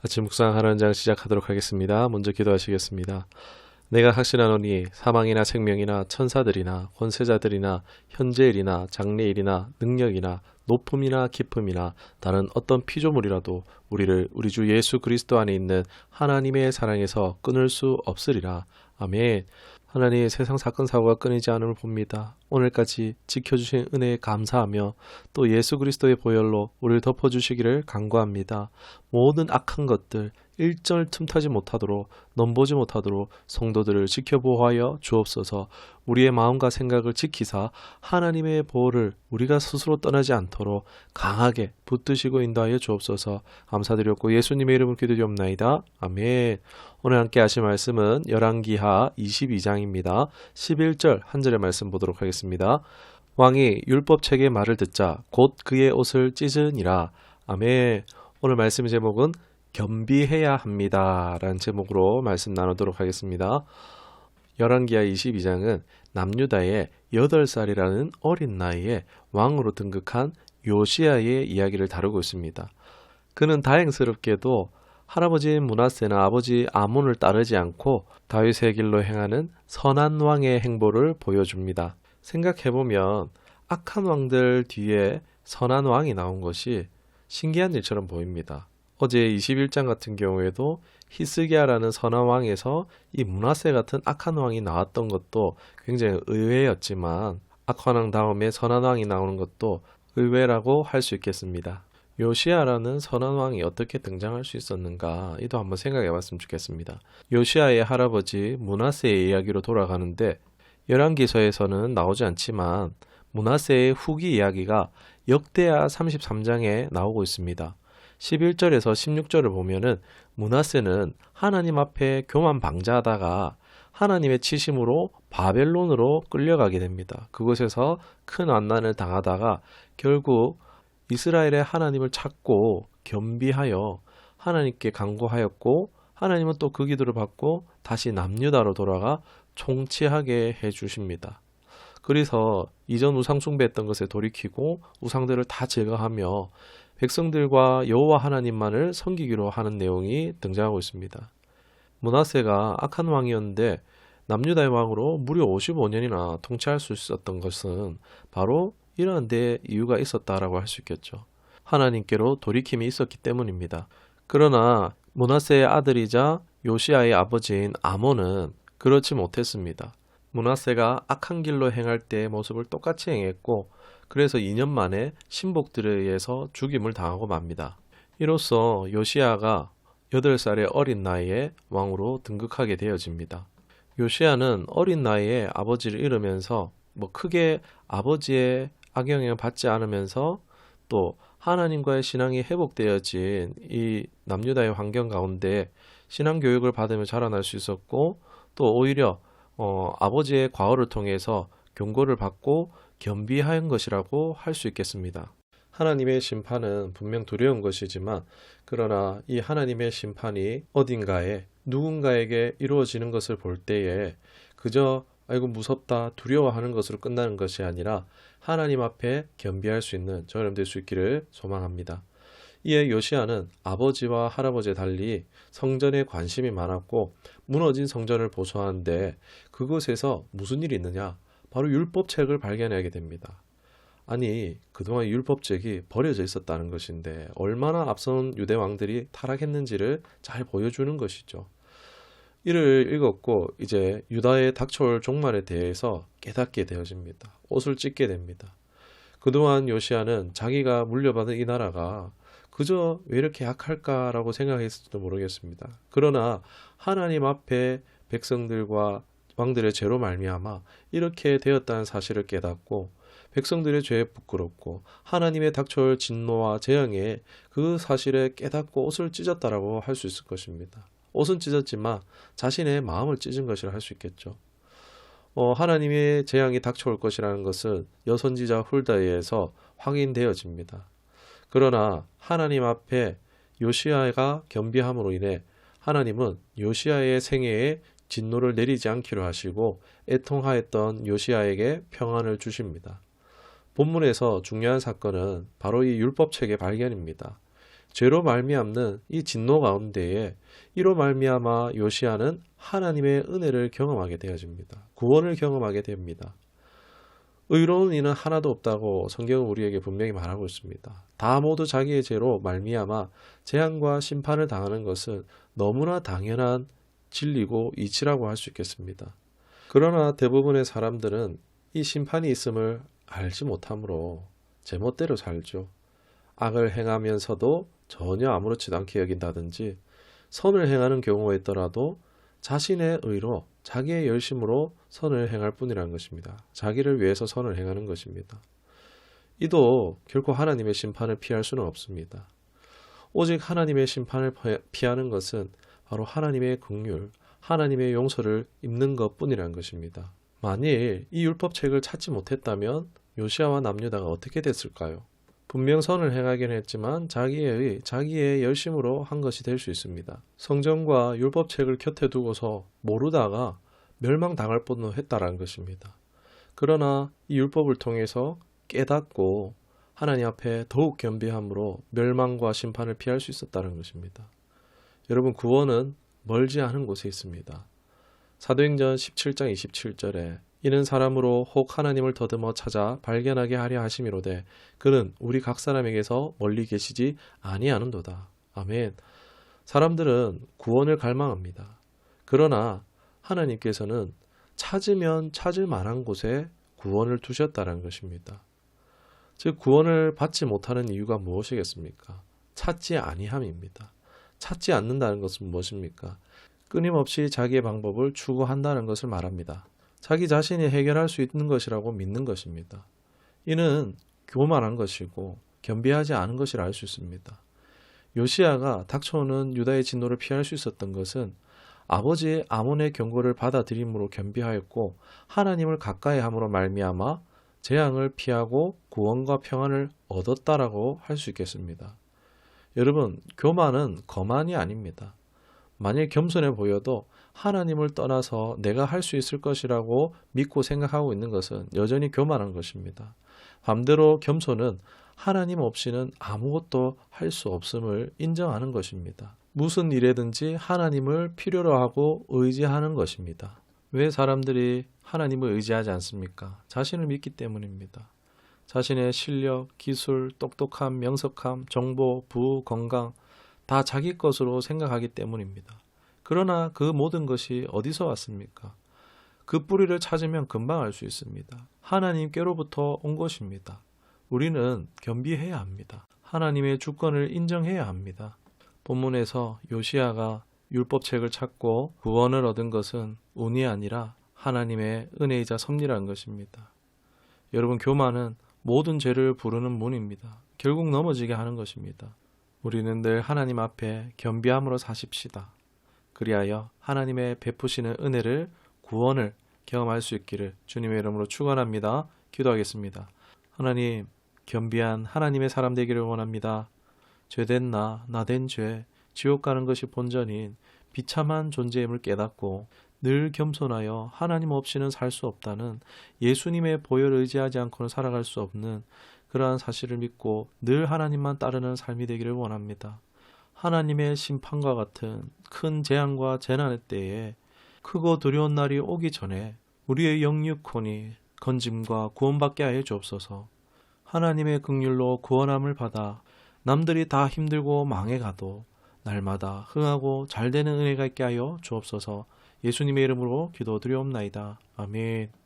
아침 묵상 하나는 장 시작하도록 하겠습니다. 먼저 기도하시겠습니다. 내가 확신하노니 사망이나 생명이나 천사들이나 권세자들이나 현재일이나 장래일이나 능력이나 높음이나 깊음이나 다른 어떤 피조물이라도 우리를 우리 주 예수 그리스도 안에 있는 하나님의 사랑에서 끊을 수 없으리라. 아멘. 하나님, 세상 사건 사고가 끊이지 않음을 봅니다. 오늘까지 지켜주신 은혜에 감사하며 또 예수 그리스도의 보혈로 우리를 덮어주시기를 간구합니다. 모든 악한 것들 일절 틈타지 못하도록 넘보지 못하도록 성도들을 지켜보호하여 주옵소서. 우리의 마음과 생각을 지키사 하나님의 보호를 우리가 스스로 떠나지 않도록 강하게 붙드시고 인도하여 주옵소서. 감사드렸고 예수님의 이름으로 기도드리옵나이다. 아멘. 오늘 함께 하실 말씀은 열왕기하 22장입니다. 11절 한 절의 말씀 보도록 하겠습니다. 왕이 율법책의 말을 듣자 곧 그의 옷을 찢으니라. 아멘. 오늘 말씀 제목은 겸비해야 합니다 라는 제목으로 말씀 나누도록 하겠습니다. 열왕기하 22장은 남유다의 8살이라는 어린 나이에 왕으로 등극한 요시야의 이야기를 다루고 있습니다. 그는 다행스럽게도 할아버지인 므낫세나 아버지 아몬을 따르지 않고 다윗의 길로 행하는 선한 왕의 행보를 보여줍니다. 생각해보면 악한 왕들 뒤에 선한 왕이 나온 것이 신기한 일처럼 보입니다. 어제 21장 같은 경우에도 히스기야라는 선한 왕에서 이 므낫세 같은 악한 왕이 나왔던 것도 굉장히 의외였지만 악한 왕 다음에 선한 왕이 나오는 것도 의외라고 할 수 있겠습니다. 요시야라는 선한 왕이 어떻게 등장할 수 있었는가 이도 한번 생각해 봤으면 좋겠습니다. 요시야의 할아버지 므낫세의 이야기로 돌아가는데 열왕기서에서는 나오지 않지만 므낫세의 후기 이야기가 역대하 33장에 나오고 있습니다. 11절에서 16절을 보면은 므낫세는 하나님 앞에 교만 방자하다가 하나님의 치심으로 바벨론으로 끌려가게 됩니다. 그곳에서 큰 환난을 당하다가 결국 이스라엘의 하나님을 찾고 겸비하여 하나님께 간구하였고 하나님은 또 그 기도를 받고 다시 남유다로 돌아가 통치하게 해주십니다. 그래서 이전 우상 숭배했던 것에 돌이키고 우상들을 다 제거하며 백성들과 여호와 하나님만을 섬기기로 하는 내용이 등장하고 있습니다. 므낫세가 악한 왕이었는데 남유다의 왕으로 무려 55년이나 통치할 수 있었던 것은 바로 이러한 데 이유가 있었다라고 할 수 있겠죠. 하나님께로 돌이킴이 있었기 때문입니다. 그러나 므낫세의 아들이자 요시야의 아버지인 아몬은 그렇지 못했습니다. 므낫세가 악한 길로 행할 때의 모습을 똑같이 행했고 그래서 2년 만에 신복들에 의해서 죽임을 당하고 맙니다. 이로써 요시야가 8살의 어린 나이에 왕으로 등극하게 되어집니다. 요시야는 어린 나이에 아버지를 잃으면서 크게 아버지의 악영향을 받지 않으면서 또 하나님과의 신앙이 회복되어진 이 남유다의 환경 가운데 신앙 교육을 받으며 자라날 수 있었고 또 오히려 아버지의 과오를 통해서 경고를 받고 겸비한 것이라고 할 수 있겠습니다. 하나님의 심판은 분명 두려운 것이지만 그러나 이 하나님의 심판이 어딘가에 누군가에게 이루어지는 것을 볼 때에 그저 아이고 무섭다 두려워하는 것으로 끝나는 것이 아니라 하나님 앞에 겸비할 수 있는 저희들 될 수 있기를 소망합니다. 이에 요시야는 아버지와 할아버지에 달리 성전에 관심이 많았고 무너진 성전을 보수하는데 그곳에서 무슨 일이 있느냐? 바로 율법책을 발견하게 됩니다. 아니 그동안 율법책이 버려져 있었다는 것인데 얼마나 앞선 유대 왕들이 타락했는지를 잘 보여주는 것이죠. 이를 읽었고 이제 유다의 닥쳐올 종말에 대해서 깨닫게 되어집니다. 옷을 찢게 됩니다. 그동안 요시야는 자기가 물려받은 이 나라가 그저 왜 이렇게 약할까라고 생각했을지도 모르겠습니다. 그러나 하나님 앞에 백성들과 왕들의 죄로 말미암아 이렇게 되었다는 사실을 깨닫고 백성들의 죄에 부끄럽고 하나님의 닥쳐올 진노와 재앙에 그 사실에 깨닫고 옷을 찢었다라고 할 수 있을 것입니다. 옷은 찢었지만 자신의 마음을 찢은 것이라 할 수 있겠죠. 하나님의 재앙이 닥쳐올 것이라는 것은 여선지자 훌다에 의해서 확인되어집니다. 그러나 하나님 앞에 요시야가 겸비함으로 인해 하나님은 요시야의 생애에 진노를 내리지 않기로 하시고 애통하였던 요시야에게 평안을 주십니다. 본문에서 중요한 사건은 바로 이 율법책의 발견입니다. 죄로 말미암는 이 진노 가운데에 이로 말미암아 요시야는 하나님의 은혜를 경험하게 되어집니다. 구원을 경험하게 됩니다. 의로운 이는 하나도 없다고 성경은 우리에게 분명히 말하고 있습니다. 다 모두 자기의 죄로 말미암아 재앙과 심판을 당하는 것은 너무나 당연한 진리고 이치라고 할 수 있겠습니다. 그러나 대부분의 사람들은 이 심판이 있음을 알지 못하므로 제멋대로 살죠. 악을 행하면서도 전혀 아무렇지도 않게 여긴다든지 선을 행하는 경우가 있더라도 자신의 의로 자기의 열심으로 선을 행할 뿐이라는 것입니다. 자기를 위해서 선을 행하는 것입니다. 이도 결코 하나님의 심판을 피할 수는 없습니다. 오직 하나님의 심판을 피하는 것은 바로 하나님의 긍휼, 하나님의 용서를 입는 것뿐이라는 것입니다. 만일 이 율법책을 찾지 못했다면 요시야와 남유다가 어떻게 됐을까요? 분명 선을 행하긴 했지만 자기의 열심으로 한 것이 될 수 있습니다. 성전과 율법책을 곁에 두고서 모르다가 멸망당할 뻔도 했다라는 것입니다. 그러나 이 율법을 통해서 깨닫고 하나님 앞에 더욱 겸비함으로 멸망과 심판을 피할 수 있었다는 것입니다. 여러분, 구원은 멀지 않은 곳에 있습니다. 사도행전 17장 27절에 이는 사람으로 혹 하나님을 더듬어 찾아 발견하게 하려 하심이로되 그는 우리 각 사람에게서 멀리 계시지 아니하는도다. 아멘. 사람들은 구원을 갈망합니다. 그러나 하나님께서는 찾으면 찾을 만한 곳에 구원을 두셨다는 것입니다. 즉 구원을 받지 못하는 이유가 무엇이겠습니까? 찾지 아니함입니다. 찾지 않는다는 것은 무엇입니까? 끊임없이 자기의 방법을 추구한다는 것을 말합니다. 자기 자신이 해결할 수 있는 것이라고 믿는 것입니다. 이는 교만한 것이고 겸비하지 않은 것이라 할 수 있습니다. 요시야가 닥쳐오는 유다의 진노를 피할 수 있었던 것은 아버지 아몬의 경고를 받아들임으로 겸비하였고 하나님을 가까이 함으로 말미암아 재앙을 피하고 구원과 평안을 얻었다라고 할 수 있겠습니다. 여러분, 교만은 거만이 아닙니다. 만일 겸손해 보여도 하나님을 떠나서 내가 할 수 있을 것이라고 믿고 생각하고 있는 것은 여전히 교만한 것입니다. 반대로 겸손은 하나님 없이는 아무것도 할 수 없음을 인정하는 것입니다. 무슨 일에든지 하나님을 필요로 하고 의지하는 것입니다. 왜 사람들이 하나님을 의지하지 않습니까? 자신을 믿기 때문입니다. 자신의 실력, 기술, 똑똑함, 명석함, 정보, 부우, 건강 다 자기 것으로 생각하기 때문입니다. 그러나 그 모든 것이 어디서 왔습니까? 그 뿌리를 찾으면 금방 알 수 있습니다. 하나님께로부터 온 것입니다. 우리는 겸비해야 합니다. 하나님의 주권을 인정해야 합니다. 본문에서 요시야가 율법책을 찾고 구원을 얻은 것은 운이 아니라 하나님의 은혜이자 섭리라는 것입니다. 여러분, 교만은 모든 죄를 부르는 문입니다. 결국 넘어지게 하는 것입니다. 우리는 늘 하나님 앞에 겸비함으로 사십시다. 그리하여 하나님의 베푸시는 은혜를, 구원을 경험할 수 있기를 주님의 이름으로 축원합니다. 기도하겠습니다. 하나님, 겸비한 하나님의 사람 되기를 원합니다. 죄된 나 된 죄, 지옥 가는 것이 본전인 비참한 존재임을 깨닫고 늘 겸손하여 하나님 없이는 살 수 없다는 예수님의 보혈을 의지하지 않고는 살아갈 수 없는 그러한 사실을 믿고 늘 하나님만 따르는 삶이 되기를 원합니다. 하나님의 심판과 같은 큰 재앙과 재난의 때에 크고 두려운 날이 오기 전에 우리의 영육혼이 건짐과 구원받게 하여 주옵소서. 하나님의 긍휼로 구원함을 받아 남들이 다 힘들고 망해가도 날마다 흥하고 잘되는 은혜가 있게 하여 주옵소서. 예수님의 이름으로 기도드리옵나이다. 아멘.